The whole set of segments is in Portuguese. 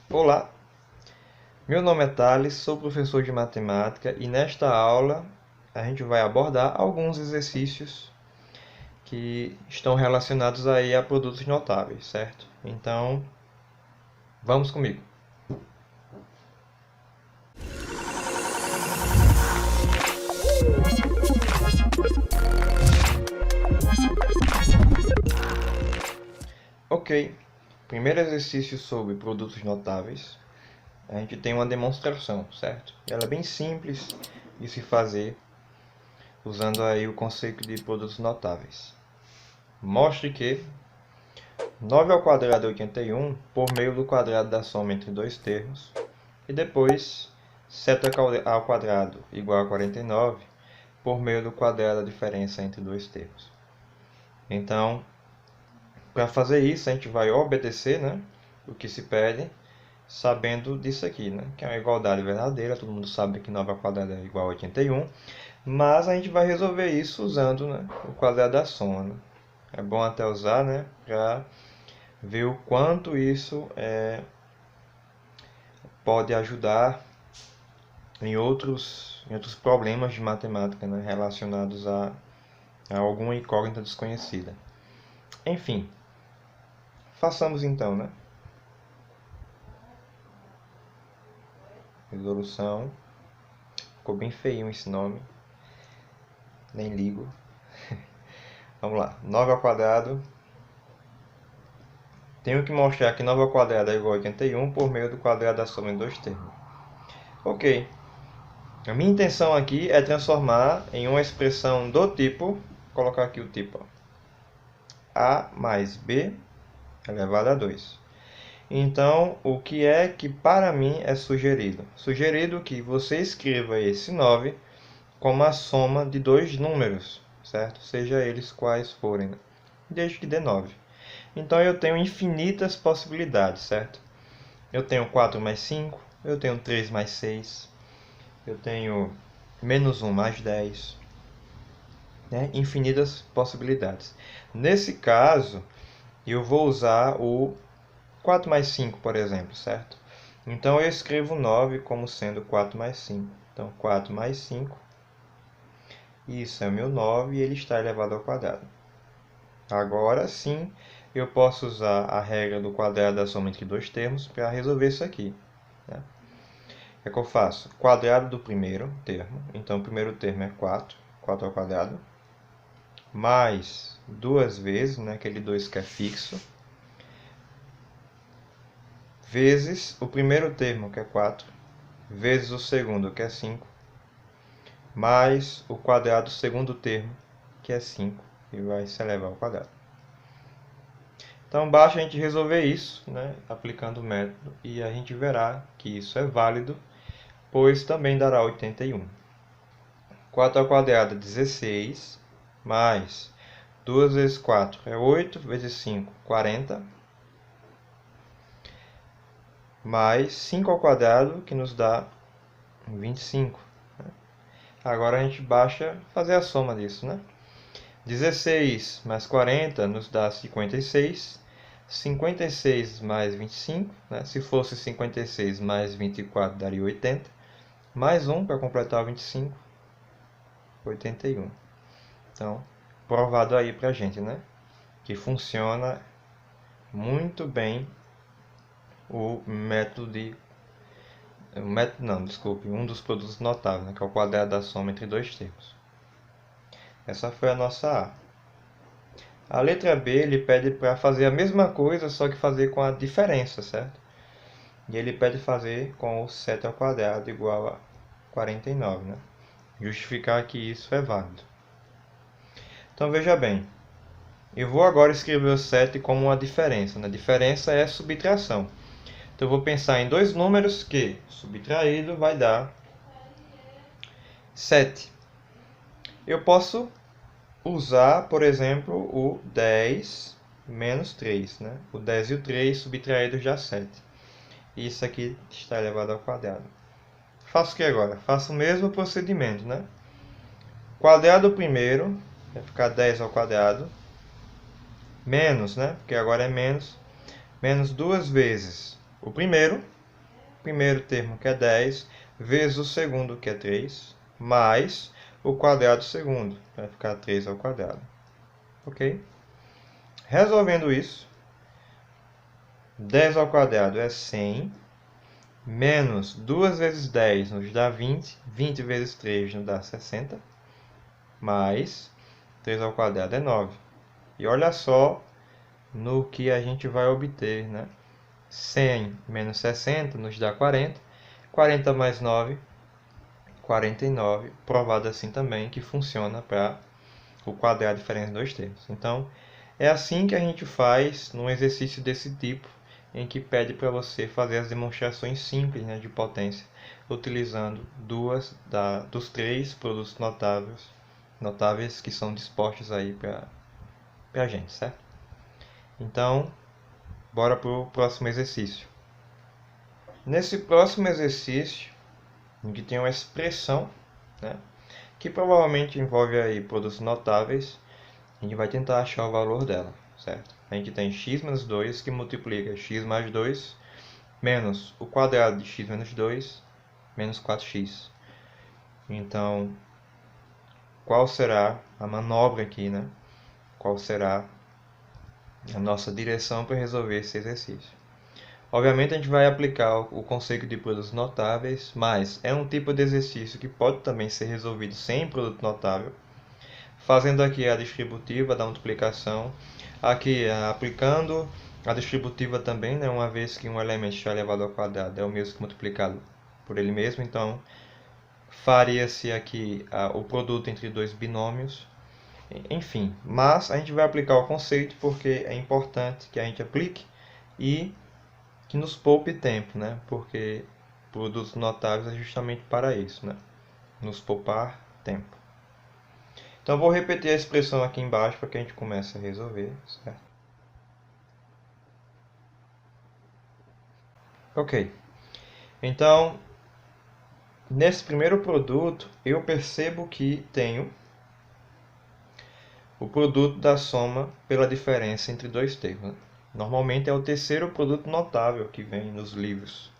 Olá, meu nome é Thales, sou professor de matemática e nesta aula a gente vai abordar alguns exercícios que estão relacionados aí a produtos notáveis, certo? Então, vamos comigo. Ok, primeiro exercício sobre produtos notáveis. A gente tem uma demonstração, certo? Ela é bem simples de se fazer usando aí o conceito de produtos notáveis. Mostre que 9 ao quadrado é 81 por meio do quadrado da soma entre dois termos. E depois 7 ao quadrado igual a 49 por meio do quadrado da diferença entre dois termos. Então, para fazer isso, a gente vai obedecer, né, o que se pede, sabendo disso aqui, né, que é uma igualdade verdadeira. Todo mundo sabe que 9 ao quadrado é igual a 81. Mas a gente vai resolver isso usando, né, o quadrado da soma. Né? É bom até usar, né, para ver o quanto isso pode ajudar em outros problemas de matemática, né, relacionados a alguma incógnita desconhecida. Enfim, façamos então, né? Resolução. Ficou bem feio esse nome. Nem ligo. Vamos lá. 9 ao quadrado. Tenho que mostrar que 9 ao quadrado é igual a 81 por meio do quadrado da soma em dois termos. Ok. A minha intenção aqui é transformar em uma expressão do tipo, vou colocar aqui o tipo, A mais B elevado a 2. Então, o que é que para mim é sugerido? Sugerido que você escreva esse 9 como a soma de dois números, certo? Seja eles quais forem, né? Desde que dê 9. Então, eu tenho infinitas possibilidades, certo? Eu tenho 4 mais 5, eu tenho 3 mais 6, eu tenho menos 1 mais 10, né? Infinitas possibilidades. Nesse caso, eu vou usar o 4 mais 5, por exemplo, certo? Então, eu escrevo 9 como sendo 4 mais 5. Então, 4 mais 5, isso é o meu 9 e ele está elevado ao quadrado. Agora sim, eu posso usar a regra do quadrado da soma entre dois termos para resolver isso aqui. Né? O que eu faço? Quadrado do primeiro termo. Então, o primeiro termo é 4, 4 ao quadrado, mais duas vezes, né, aquele 2 que é fixo, vezes o primeiro termo, que é 4, vezes o segundo, que é 5, mais o quadrado do segundo termo, que é 5, e vai se elevar ao quadrado. Então, basta a gente resolver isso, né, aplicando o método, e a gente verá que isso é válido, pois também dará 81. 4 ao quadrado é 16, mais 2 vezes 4 é 8, vezes 5, 40, mais 5 ao quadrado, que nos dá 25. Agora a gente basta fazer a soma disso, né? 16 mais 40 nos dá 56. 56 mais 25, né? Se fosse 56 mais 24 daria 80. Mais 1 para completar o 25, 81. Então, provado aí pra gente, né? Que funciona muito bem o método de... um dos produtos notáveis, né? Que é o quadrado da soma entre dois termos. Essa foi a nossa A letra B ele pede para fazer a mesma coisa, só que fazer com a diferença, certo? E ele pede fazer com o 7 ao quadrado igual a 49, né? Justificar que isso é válido. Então veja bem, eu vou agora escrever o 7 como uma diferença, né? Diferença é subtração. Então eu vou pensar em dois números que, subtraído, vai dar 7. Eu posso usar, por exemplo, o 10 menos 3. Né? O 10 e o 3 subtraídos dá 7. E isso aqui está elevado ao quadrado. Faço o que agora? Faço o mesmo procedimento. Né? Quadrado primeiro vai ficar 10 ao quadrado. Menos, né? Porque agora é menos. Menos duas vezes o primeiro. primeiro termo, que é 10, vezes o segundo, que é 3, mais o quadrado do segundo, vai ficar 3 ao quadrado. Ok? Resolvendo isso, 10 ao quadrado é 100, menos 2 vezes 10 nos dá 20, 20 vezes 3 nos dá 60, mais 3 ao quadrado é 9. E olha só no que a gente vai obter, né? 100 menos 60 nos dá 40, 40 mais 9, 49, provado assim também que funciona para o quadrado diferente dos termos. Então, é assim que a gente faz num exercício desse tipo, em que pede para você fazer as demonstrações simples, né, de potência, utilizando dos 3 produtos notáveis que são dispostos aí para a gente, certo? Então, bora para o próximo exercício. Nesse próximo exercício, em que tem uma expressão, né, que provavelmente envolve aí produtos notáveis, a gente vai tentar achar o valor dela, certo? A gente tem x menos 2 que multiplica x mais 2 menos o quadrado de x menos 2 menos 4x. Então, qual será a manobra aqui, né? Qual será a nossa direção para resolver esse exercício? Obviamente a gente vai aplicar o conceito de produtos notáveis, mas é um tipo de exercício que pode também ser resolvido sem produto notável. Fazendo aqui a distributiva da multiplicação, aqui aplicando a distributiva também, né, uma vez que um elemento está elevado ao quadrado é o mesmo que multiplicado por ele mesmo, então faria-se aqui o produto entre dois binômios. Enfim, mas a gente vai aplicar o conceito porque é importante que a gente aplique e que nos poupe tempo, né? Porque produtos notáveis é justamente para isso, né? Nos poupar tempo. Então, vou repetir a expressão aqui embaixo para que a gente comece a resolver, certo? Ok. Então, nesse primeiro produto, eu percebo que tenho o produto da soma pela diferença entre dois termos, né? Normalmente é o terceiro produto notável que vem nos livros,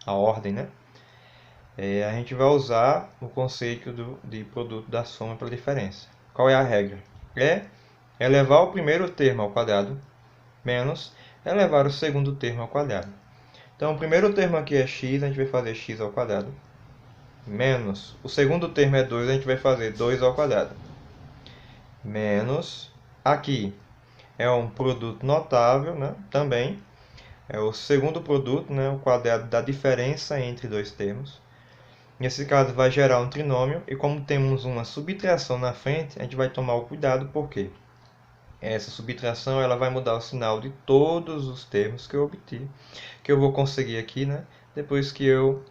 a ordem, né? A gente vai usar o conceito de produto da soma pela diferença. Qual é a regra? É elevar o primeiro termo ao quadrado menos elevar o segundo termo ao quadrado. Então, o primeiro termo aqui é x, a gente vai fazer x ao quadrado, menos o segundo termo é 2, a gente vai fazer 2 ao quadrado, menos aqui é um produto notável, né? Também é o segundo produto, né? O quadrado da diferença entre dois termos. Nesse caso vai gerar um trinômio e como temos uma subtração na frente, a gente vai tomar o cuidado porque essa subtração ela vai mudar o sinal de todos os termos que eu obtive, que eu vou conseguir aqui, né? Depois que eu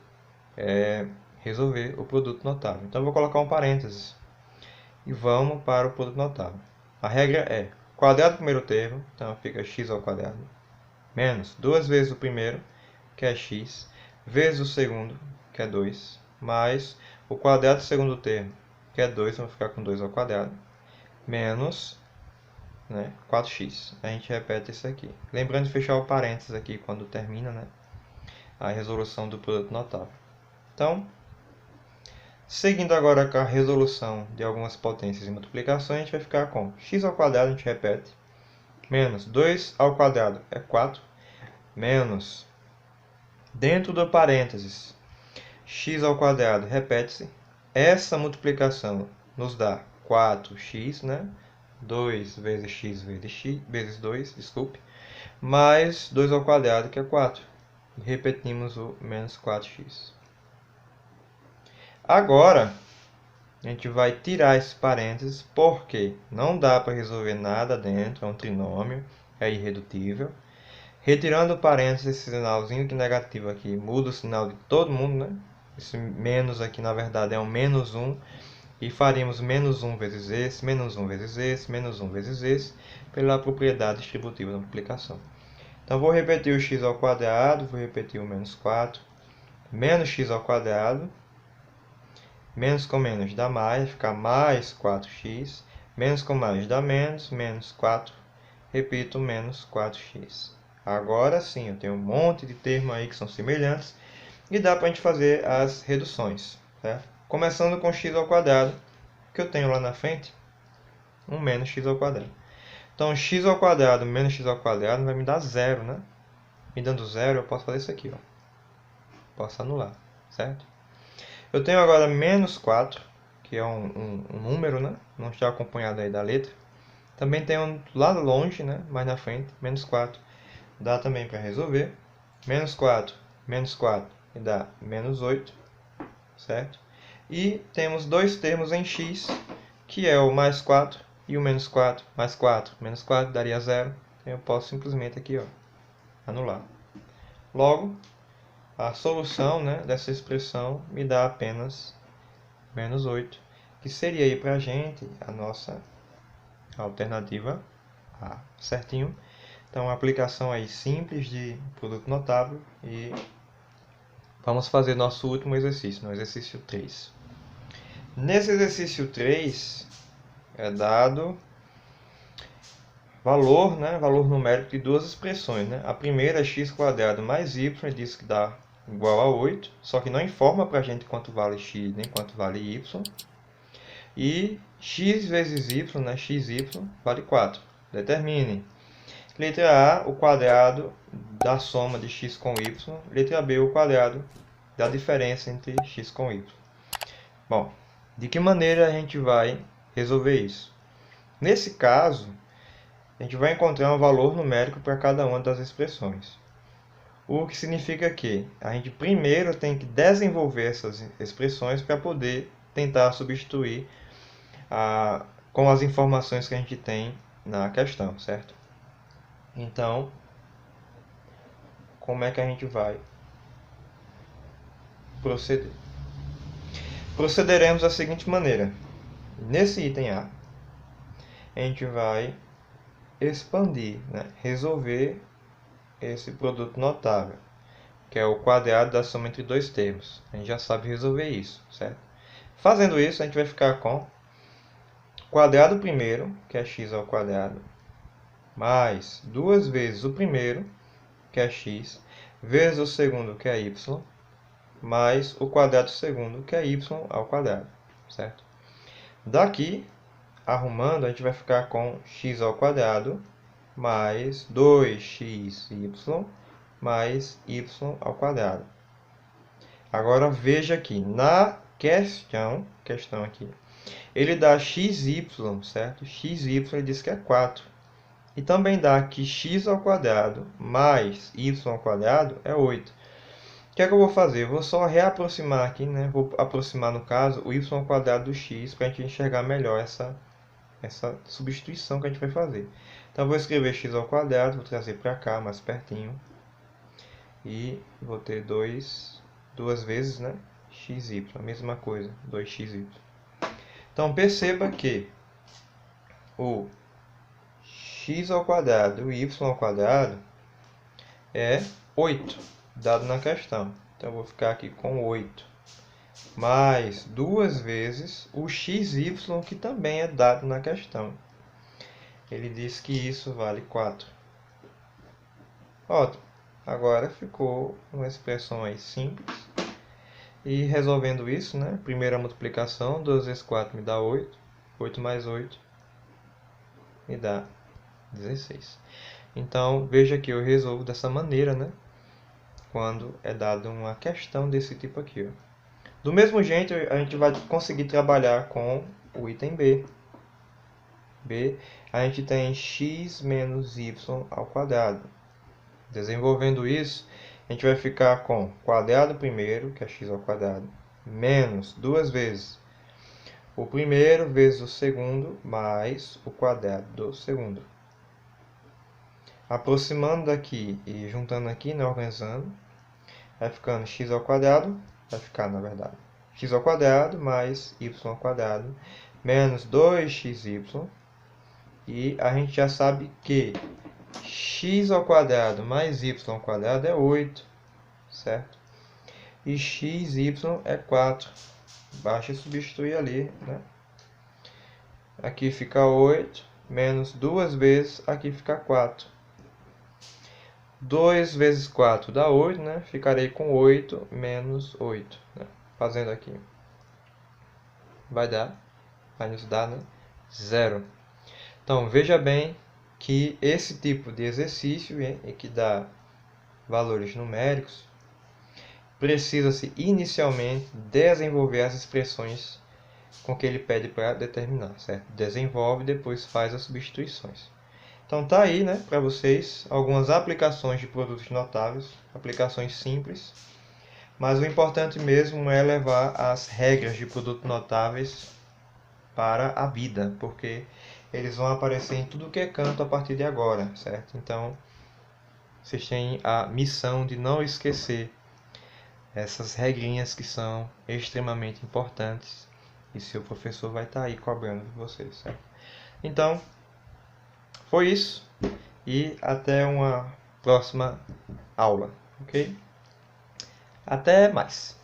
resolver o produto notável. Então eu vou colocar um parênteses e vamos para o produto notável. A regra é quadrado do primeiro termo, então fica x ao quadrado, menos 2 vezes o primeiro, que é x, vezes o segundo, que é 2, mais o quadrado do segundo termo, que é 2, vamos ficar com 2 ao quadrado, menos 4x. A gente repete isso aqui. Lembrando de fechar o parênteses aqui quando termina, né, a resolução do produto notável. Então, seguindo agora com a resolução de algumas potências e multiplicações, a gente vai ficar com x ao quadrado, a gente repete, menos 2 ao quadrado é 4, menos, dentro do parênteses, x ao quadrado, repete-se, essa multiplicação nos dá 4x, né? 2 vezes x vezes 2, desculpe, mais 2 ao quadrado, que é 4. E repetimos o menos 4x. Agora, a gente vai tirar esse parênteses, porque não dá para resolver nada dentro, é um trinômio, é irredutível. Retirando o parênteses, esse sinalzinho aqui negativo aqui, muda o sinal de todo mundo, né? Esse menos aqui, na verdade, é um menos 1. E faríamos menos 1 vezes esse, menos 1 vezes esse, menos 1 vezes esse, pela propriedade distributiva da multiplicação. Então, vou repetir o x ao quadrado, vou repetir o menos 4, menos x ao quadrado, menos com menos dá mais, vai ficar mais 4x, menos com mais dá menos 4, repito, menos 4x. Agora sim, eu tenho um monte de termos aí que são semelhantes, E dá para a gente fazer as reduções, certo? Começando com x ao quadrado, que eu tenho lá na frente, um menos x ao quadrado. Então, x ao quadrado menos x ao quadrado vai me dar zero, né? Me dando zero, eu posso fazer isso aqui, ó. Posso anular, certo? Eu tenho agora menos 4, que é um número, né? Não está acompanhado aí da letra. Também tem um lá longe, né? Mais na frente, menos 4. Dá também para resolver. Menos 4 me dá menos 8, certo? E temos dois termos em x, que é o mais 4 e o menos 4. Mais 4, menos 4 daria 0. Então eu posso simplesmente aqui, ó, anular. Logo, a solução, né, dessa expressão me dá apenas menos 8, que seria aí para a gente a nossa alternativa A, certinho? Então, uma aplicação aí simples de produto notável e vamos fazer nosso último exercício, no exercício 3. Nesse exercício 3 é dado valor, né, valor numérico de duas expressões, né? A primeira é x² mais y, diz que dá igual a 8, só que não informa para a gente quanto vale x nem quanto vale y. E x vezes y, né, xy, vale 4. Determine. Letra A, o quadrado da soma de x com y. Letra B, o quadrado da diferença entre x com y. Bom, de que maneira a gente vai resolver isso? Nesse caso, a gente vai encontrar um valor numérico para cada uma das expressões. O que significa que a gente primeiro tem que desenvolver essas expressões para poder tentar substituir com as informações que a gente tem na questão, certo? Então, como é que a gente vai proceder? Procederemos da seguinte maneira. Nesse item A, a gente vai expandir, né? Resolver esse produto notável, que é o quadrado da soma entre dois termos. A gente já sabe resolver isso, certo? Fazendo isso, a gente vai ficar com o quadrado primeiro, que é x ao quadrado, mais duas vezes o primeiro, que é x, vezes o segundo, que é y, mais o quadrado segundo, que é y ao quadrado, certo? Daqui, arrumando, a gente vai ficar com x ao quadrado mais 2xy mais y ao quadrado. Agora veja aqui, na questão aqui, ele dá xy, certo? Xy ele diz que é 4. E também dá que x ao quadrado mais y ao quadrado é 8. O que é que eu vou fazer? Eu vou só reaproximar aqui, né? Vou aproximar, no caso, o y ao quadrado do x para a gente enxergar melhor essa substituição que a gente vai fazer. Então, eu vou escrever x ao quadrado, vou trazer para cá, mais pertinho. E vou ter duas vezes, né? xy, a mesma coisa, 2xy. Então, perceba que o x ao quadrado e o y ao quadrado é 8, dado na questão. Então, eu vou ficar aqui com 8. Mais duas vezes o xy, que também é dado na questão. Ele diz que isso vale 4. Ótimo. Agora ficou uma expressão aí simples. E resolvendo isso, né? Primeira multiplicação, 2 vezes 4 me dá 8. 8 mais 8 me dá 16. Então, veja que eu resolvo dessa maneira, né? Quando é dado uma questão desse tipo aqui, ó. Do mesmo jeito, a gente vai conseguir trabalhar com o item B. A gente tem x menos y ao quadrado. Desenvolvendo isso, a gente vai ficar com quadrado primeiro, que é x ao quadrado, menos duas vezes o primeiro vezes o segundo, mais o quadrado do segundo. Aproximando daqui e juntando aqui, né, organizando, vai ficando x ao quadrado, vai ficar, na verdade, x ao quadrado mais y ao quadrado, menos 2xy, e a gente já sabe que x ao quadrado mais y ao quadrado é 8, certo? E xy é 4. Basta substituir ali, né? Aqui fica 8, menos duas vezes, aqui fica 4. 2 vezes 4 dá 8, né? Ficarei com 8 menos 8, né? Fazendo aqui. Vai nos dar, né? 0. Então, veja bem que esse tipo de exercício, em que dá valores numéricos, precisa-se inicialmente desenvolver as expressões com que ele pede para determinar, certo? Desenvolve e depois faz as substituições. Então tá aí, né, para vocês algumas aplicações de produtos notáveis, aplicações simples, mas o importante mesmo é levar as regras de produtos notáveis para a vida, porque eles vão aparecer em tudo que é canto a partir de agora, certo? Então, vocês têm a missão de não esquecer essas regrinhas que são extremamente importantes e seu professor vai estar aí cobrando de vocês, certo? Então, foi isso e até uma próxima aula, ok? Até mais!